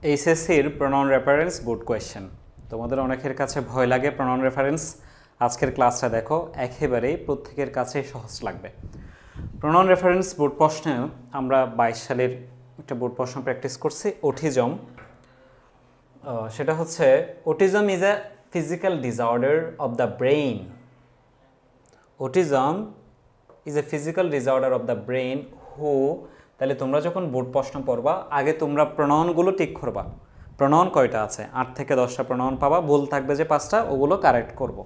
এইচএসসির pronoun reference board question. তোমাদের অনেকের কাছে ভয় লাগে প্রনাউন রেফারেন্স। আজকের ক্লাসটা দেখো, একেবারেই প্রত্যেকের কাছেই সহজ লাগবে। প্রনাউন রেফারেন্স বোর্ড প্রশ্নে আমরা 22 সালের একটা বোর্ড প্রশ্ন প্র্যাকটিস করছি, অটিজম। সেটা হচ্ছে, autism is a physical disorder of the brain. Autism is a physical disorder of the brain who. তাহলে তোমরা যখন বোর্ড প্রশ্ন পড়বা, আগে তোমরা প্রনাউনগুলো ঠিক করবা। প্রনাউন কয়টা আছে? 8 থেকে 10টা প্রনাউন পাবা, ভুল থাকবে যে 5টা, ওগুলো কারেক্ট করব।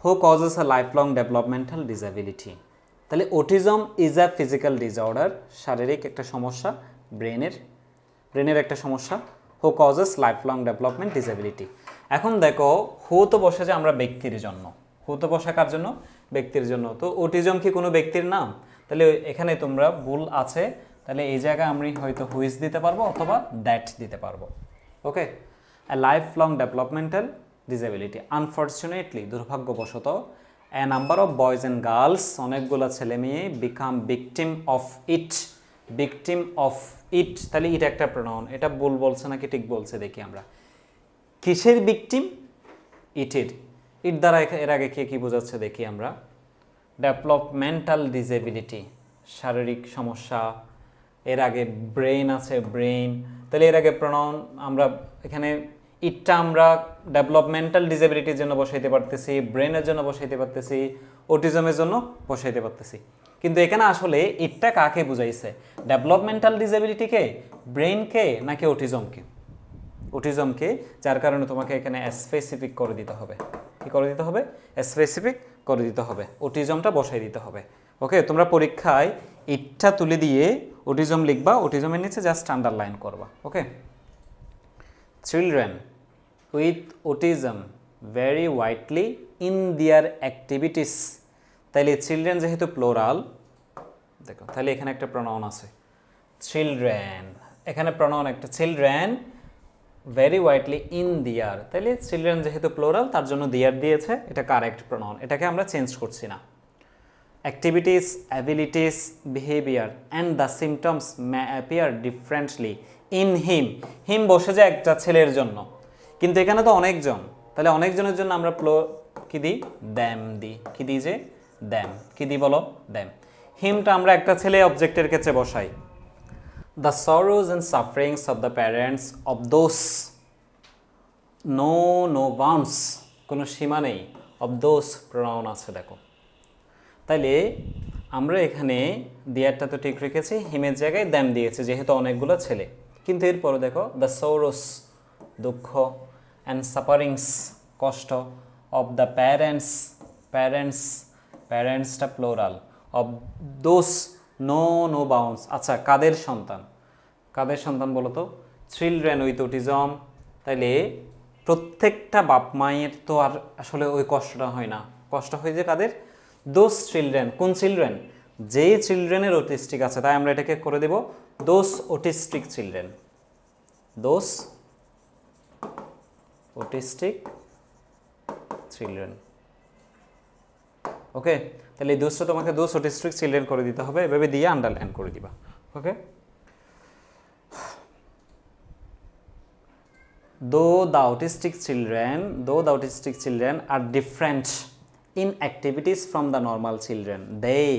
Who causes a life long developmental disability. তাহলে autism is a physical disorder, শারীরিক একটা সমস্যা, ব্রেনের একটা সমস্যা। Who causes life long development disability. এখন দেখো, হু তো বসে যে আমরা ব্যক্তির জন্য, হু তো বসে কার জন্য? ব্যক্তির জন্য। তো অটিজম কি কোনো ব্যক্তির নাম? তাহলে এখানে তোমরা ভুল আছে। তাহলে এই জায়গায় আমি হয়তো হুইজ দিতে পারবো অথবা দ্যাট দিতে পারবো। Okay, life long developmental disability. Unfortunately, দুর্ভাগ্যবশত, a number of boys and girls, অনেকগুলো ছেলে মেয়ে, become victim of it. Victim of it, তাহলে ইট একটা প্রনাউন। এটা ভুল বলছে নাকি ঠিক বলছে দেখি আমরা। কিসের ভিকটিম? ইটের। ইট দ্বারা এর আগে কে কি বোঝাচ্ছে দেখি আমরা। ডেভেলপমেন্টাল ডিসএবিলিটি, শারীরিক সমস্যা। এর আগে ব্রেইন আছে, ব্রেইন। তাহলে এর আগে প্রনাউন আমরা এখানে ইটটা আমরা ডেভেলপমেন্টাল ডিসএবিলিটির জন্য বসাইতে পারতেছি, ব্রেনের জন্য বসাইতে পারতেছি, অটিজমের জন্য বসাইতে পারতেছি। কিন্তু এখানে আসলে ইটটা কাকে বুঝাইছে? ডেভেলপমেন্টাল ডিসএবিলিটিকে, ব্রেইনকে, নাকি অটিজমকে? অটিজমকে, যার কারণে তোমাকে এখানে স্পেসিফিক করে দিতে হবে। কি করে দিতে হবে? স্পেসিফিক করে দিতে হবে, অটিজমটা বসাই দিতে হবে। ওকে, তোমরা পরীক্ষায় ইটটা তুলে দিয়ে অটিজম লিখবা, অটিজমের নিচে জাস্ট আন্ডারলাইন করবা। Okay, children with autism very widely in their activities. তাইলে চিলড্রেন যেহেতু প্লোরাল, দেখো তাহলে এখানে একটা প্রনাউন আছে চিলড্রেন, এখানে প্রনাউন একটা চিলড্রেন ভেরি ওয়াইডলি ইন দিয়ার। তাহলে চিলড্রেন যেহেতু প্লোরাল, তার জন্য দিয়ার দিয়েছে, এটা কারেক্ট প্রনাউন, এটাকে আমরা চেঞ্জ করছি না। Activities, abilities, behaviour and the symptoms may appear differently in him. Him বসে যায় একটা ছেলের জন্য, কিন্তু এখানে তো অনেকজন। তাহলে অনেকজনের জন্য আমরা কি দিই? দ্যাম দিই। কি দিই? যে দ্যাম। কি দিই বলো? দ্যাম। হিমটা আমরা একটা ছেলে অবজেক্টের ক্ষেত্রে বসাই। The sorrows and sufferings of the parents of those no bounds, কোনো সীমা নেই, of those pronoun আছে দেখো। তাইলে আমরা এখানে দিয়ারটা তো ঠিক রেখেছি, হিমের জায়গায় দ্যাম দিয়েছে যেহেতু অনেকগুলো ছেলে। কিন্তু এরপরে দেখো, দ্য sorrows দুঃখ, অ্যান্ড সাফারিংস কষ্ট, অফ দ্য প্যারেন্টসটা plural, of those no bounds. আচ্ছা, কাদের সন্তান? কাদের সন্তান বলো তো? Children with autism. তাইলে প্রত্যেকটা বাপ মায়ের তো আর আসলে ওই কষ্টটা হয় না, কষ্ট হয় যে কাদের? Those children. কোন চিলড্রেন? যেই চিলড্রেনের অটিস্টিক আছে, তাই আমরা এটাকে করে দেব those autistic children. Those autistic children. Okay, তাহলে এই দোষটা তোমাকে দোষ অটিস্টিক চিলড্রেন করে দিতে হবে, এভাবে দিয়ে আন্ডারলাইন করে দিবা। ওকে, though the autistic children are different in activities from the normal children, they,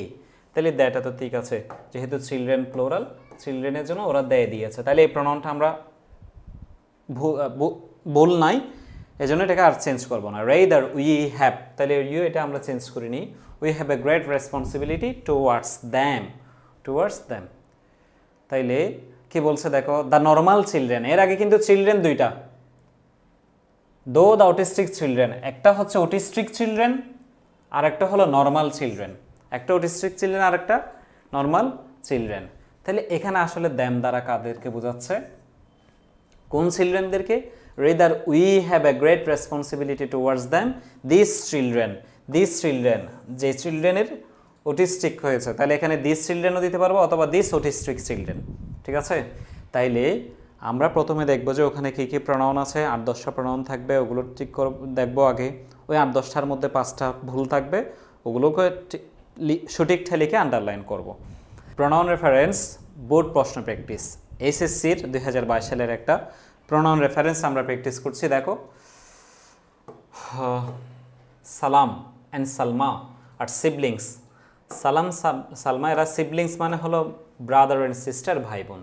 তাহলে দেটা তো ঠিক আছে, যেহেতু চিলড্রেন প্লোরাল, চিলড্রেনের জন্য ওরা দে দিয়েছে। তাহলে এই প্রনাউনটা আমরা ভুল নাই, এজন্য এটাকে আর চেঞ্জ করবো না। রেদার উই হ্যাভ, তাহলে ইউ এটা আমরা চেঞ্জ করিনি। We have a great responsibility towards them. তাইলে কি বলছে দেখো, দ্য নর্মাল চিলড্রেন। এর আগে কিন্তু চিলড্রেন দুইটা, দো দ্য অটিস্টিক চিলড্রেন, একটা হচ্ছে অটিস্টিক চিলড্রেন আর একটা হলো নর্মাল চিলড্রেন। একটা অটিস্টিক চিলড্রেন আর একটা নর্মাল চিলড্রেন। তাহলে এখানে আসলে দ্যাম দ্বারা কাদেরকে বোঝাচ্ছে? কোন চিলড্রেনদেরকে? Rather we have a great responsibility towards them, this children. যে চিলড্রেনের অটিস্টিক হয়েছে, তাহলে এখানে দিস চিলড্রেনও দিতে পারবো অথবা দিস অটিস্টিক চিলড্রেন। ঠিক আছে, তাইলে আমরা প্রথমে দেখব যে ওখানে কী কী প্রনাউন আছে। 8-10টা প্রনাউন থাকবে, ওগুলো ঠিক করে দেখবো আগে। ওই 8-10টার মধ্যে 5টা ভুল থাকবে, ওগুলোকে সঠিকটা লিখে আন্ডারলাইন করব। প্রনাউন রেফারেন্স বোর্ড প্রশ্ন প্র্যাকটিস। এসএসসির 2022 সালের একটা প্রনাউন রেফারেন্স আমরা প্র্যাকটিস করছি। দেখো, সালাম অ্যান্ড সালমা আর সিবলিংস। সালাম সালমা এরা সিবলিংস মানে হলো ব্রাদার অ্যান্ড সিস্টার, ভাই বোন।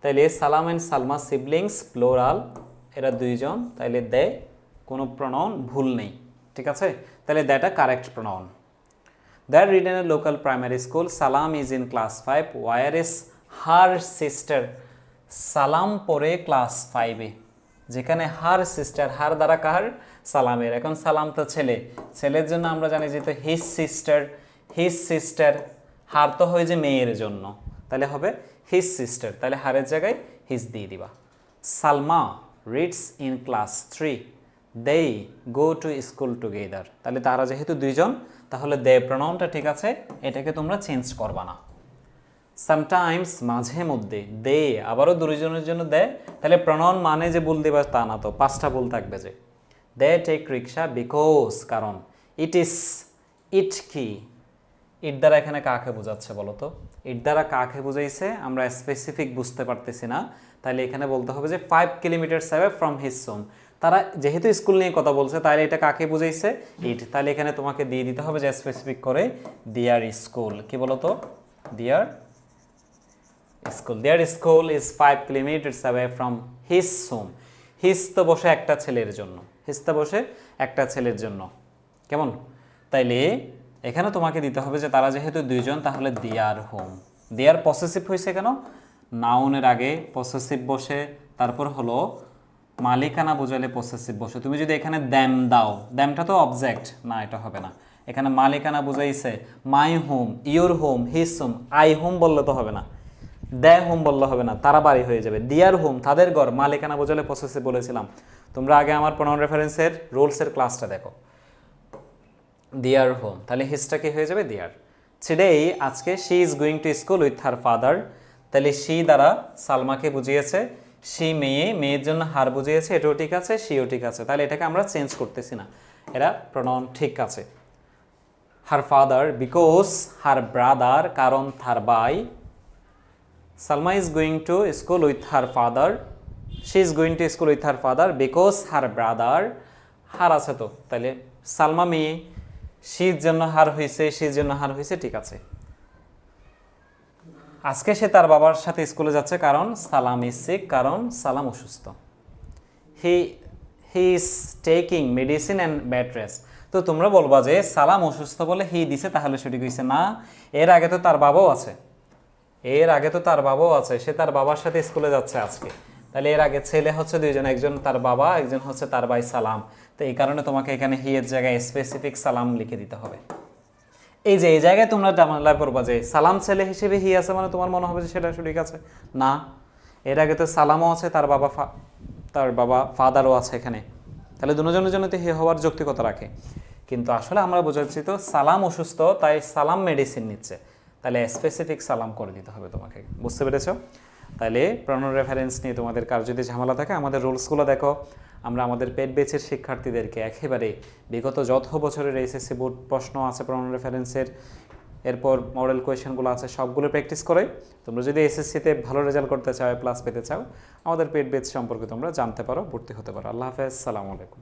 তাইলে সালাম অ্যান্ড সালমা সিবলিংস প্লোরাল, এরা দুইজন, তাইলে দে কোনো প্রনাউন ভুল নেই, ঠিক আছে? তাহলে দ্যাটা correct pronoun. That read in a local primary school, Salam is in class 5, ওয়ার ইজ হার সিস্টার। সালাম পড়ে ক্লাস 5-এ, যেখানে হার সিস্টার, হার দ্বারা কার? সালামের। এখন সালাম তো ছেলে, ছেলের জন্য আমরা জানি যে তো হিজ সিস্টার, হিজ সিস্টার। হার তো হয় যে মেয়ের জন্য, তাহলে হবে হিজ সিস্টার, তাহলে হারের জায়গায় হিজ দিয়ে দিবা। Salma reads in class 3, they go to school together. তাহলে তারা যেহেতু দুইজন, তাহলে দে প্রনাউনটা ঠিক আছে, এটাকে তোমরা চেঞ্জ করবা না। সামটাইমস মাঝে মধ্যে, দে আবারও দুইজনের জন্য দে, তাহলে প্রনাউন মানে যে ভুল দিবা তা না, তো 5টা ভুল থাকবে যে। দে টেক রিক্সা বিকজ, কারণ। ইট ইজ, ইট কি? ইট দ্বারা এখানে কাকে বোঝাচ্ছে বলো তো? ইট দ্বারা কাকে বুঝাইছে আমরা স্পেসিফিক বুঝতে পারতেছি না, তাহলে এখানে বলতে হবে যে 5 kilometre away from his home. তারা যেহেতু স্কুল নিয়ে কথা বলছে, তাহলে এটা কাকে বুঝাইছে? ইট। তাহলে এখানে তোমাকে দিয়ে দিতে হবে যে স্পেসিফিক করে দেয়ার স্কুল। কি বলো তো? Their school. Their school is 5 kilometre away from his home. His তো বসে একটা ছেলের জন্য, হিজ তো বসে একটা ছেলের জন্য, কেমন? তাইলে এখানে তোমাকে দিতে হবে যে তারা যেহেতু দুইজন, তাহলে দেয়ার হোম। দেয়ার পসেসিভ হয়েছে কেন? নাউনের আগে পসেসিভ বসে, তারপর হলো মালিকানা বোঝালে পসেসিভ বসে। তুমি যদি এখানে দ্যাম দাও, দ্যামটা তো অবজেক্ট না, এটা হবে না। এখানে মালিকানা বুঝাইছে, my home, your home, his home. I home বললে তো হবে না, দ্য হোম বললে হবে না, তারা বাড়ি হয়ে যাবে। দিয়ার হোম তাদের ঘর, মালিকানা বোঝালে পসেসিভ বলেছিলাম। তোমরা আগে আমার প্রনাউন রেফারেন্সের রুলসের ক্লাসটা দেখো। দেয়ার হোম, তাহলে হিজটা কি হয়ে যাবে? দেয়ার। টুডে, আজকে, she is going to school with her father, তাহলে শি দ্বারা সালমাকে বুঝিয়েছে, শি মেয়ে, মেয়ের জন্য হার বুঝিয়েছে, এটাও ঠিক আছে, শিও ঠিক আছে, তাহলে এটাকে আমরা চেঞ্জ করতেছি না, এরা প্রনাউন ঠিক আছে। Her father because her brother, কারণ তার ভাই। Salma is going to school with her father, she is going to school with her father because her brother. Her আছে তো, তাহলে সালমা মেয়ে, শির জন্য হার হয়েছে, শির জন্য হার হয়েছে, ঠিক আছে। আজকে সে তার বাবার সাথে স্কুলে যাচ্ছে, কারণ সালাম ইজ সিক, কারণ সালাম অসুস্থ। He is taking medicine and bed rest. তো তোমরা বলবা যে সালাম অসুস্থ বলে হি দিছে, তাহলে সঠিক হয়েছে না। এর আগে তো তার বাবাও আছে, এর আগে তো তার বাবাও আছে, সে তার বাবার সাথে স্কুলে যাচ্ছে আজকে, তাহলে এর আগে ছেলে হচ্ছে দুইজন, একজন তার বাবা, একজন হচ্ছে তার ভাই সালাম। তো এই কারণে তোমাকে এখানে হি এর জায়গায় স্পেসিফিক সালাম লিখে দিতে হবে। এই যে এই জায়গায় তোমরা জামালা করবা যে সালাম ছেলে হিসেবে হি আছে, মানে তোমার মনে হবে যে সেটা সঠিক আছে না। এর আগে তো সালামও আছে, তার বাবা ফাদারও আছে এখানে, তাহলে দুজনের জন্য তো হি হওয়ার যৌক্তিকতা রাখে। কিন্তু আসলে আমরা বোঝাচ্ছি তো সালাম অসুস্থ, তাই সালাম মেডিসিন নিচ্ছে, তাহলে স্পেসিফিক সালাম করে দিতে হবে তোমাকে। বুঝতে পেরেছ? তাহলে প্রনাউন রেফারেন্স নিয়ে তোমাদের কার যদি ঝামেলা থাকে, আমাদের রুলসগুলো দেখো। আমরা আমাদের পেড ব্যাচের শিক্ষার্থীদেরকে একেবারে বিগত যত বছরের এসএসসি বোর্ড প্রশ্ন আছে প্রনাউন রেফারেন্সের, এরপর মডেল কোয়েশনগুলো আছে, সবগুলো প্র্যাকটিস করে তোমরা যদি এসএসসিতে ভালো রেজাল্ট করতে চাও, প্লাস পেতে চাও, আমাদের পেড ব্যাচ সম্পর্কে তোমরা জানতে পারো, ভর্তি হতে পারো। আল্লাহ হাফেজ, সালামু আলাইকুম।